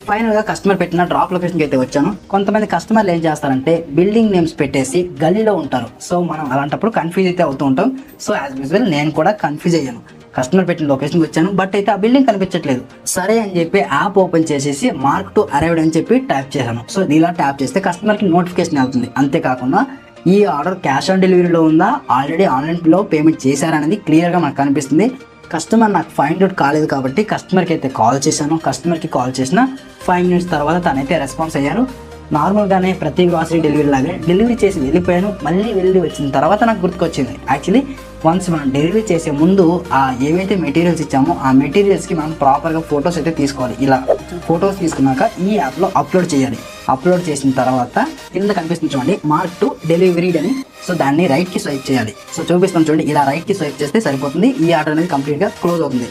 Final గా customer పెట్టిన drop location కి అయితే వచ్చాను. కొంతమంది కస్టమర్లు ఏం చేస్తారంటే బిల్డింగ్ నేమ్స్ పెట్టేసి గల్లీలో ఉంటారు. సో మనం అలాంటప్పుడు కన్ఫ్యూజ్ అయితే అవుతూ ఉంటాం. సో యాజ్ యూజువల్ నేను కూడా కన్ఫ్యూజ్ అయ్యాను. కస్టమర్ పెట్టిన లొకేషన్కి వచ్చాను, బట్ అయితే ఆ బిల్డింగ్ కనిపించట్లేదు. సరే అని చెప్పి యాప్ ఓపెన్ చేసేసి మార్క్ టు అరైవ్డ్ అని చెప్పి ట్యాప్ చేశాను. సో ఇలా ట్యాప్ చేస్తే కస్టమర్కి నోటిఫికేషన్ వెళ్తుంది. అంతేకాకుండా ఈ ఆర్డర్ క్యాష్ ఆన్ డెలివరీలో ఉందా, ఆల్రెడీ ఆన్లైన్లో పేమెంట్ చేశారనేది క్లియర్గా మనకు కనిపిస్తుంది. కస్టమర్ నాకు 5 minutes కాలేదు కాబట్టి కస్టమర్కి అయితే కాల్ చేశాను. కస్టమర్కి కాల్ చేసిన 5 minutes తర్వాత తనైతే రెస్పాన్స్ అయ్యారు. నార్మల్గానే ప్రతి గ్రాసరీ డెలివరీ లాగే డెలివరీ చేసి వెళ్ళిపోయాను. మళ్ళీ వెళ్ళి వచ్చిన తర్వాత నాకు గుర్తుకొచ్చింది, యాక్చువల్లీ వన్స్ మనం డెలివరీ చేసే ముందు ఏవైతే మెటీరియల్స్ ఇచ్చామో ఆ మెటీరియల్స్కి మనం ప్రాపర్గా ఫొటోస్ అయితే తీసుకోవాలి. ఇలా ఫొటోస్ తీసుకున్నాక ఈ యాప్లో అప్లోడ్ చేయాలి. అప్లోడ్ చేసిన తర్వాత కింద కనిపిస్తుంది చూడండి మార్క్ టు డెలివరీ అని. సో దాన్ని రైట్కి స్వైప్ చేయాలి. సో చూపిస్తాను చూడండి, ఇలా రైట్కి స్వైప్ చేస్తే సరిపోతుంది. ఈ ఆర్డర్ అనేది కంప్లీట్గా క్లోజ్ అవుతుంది.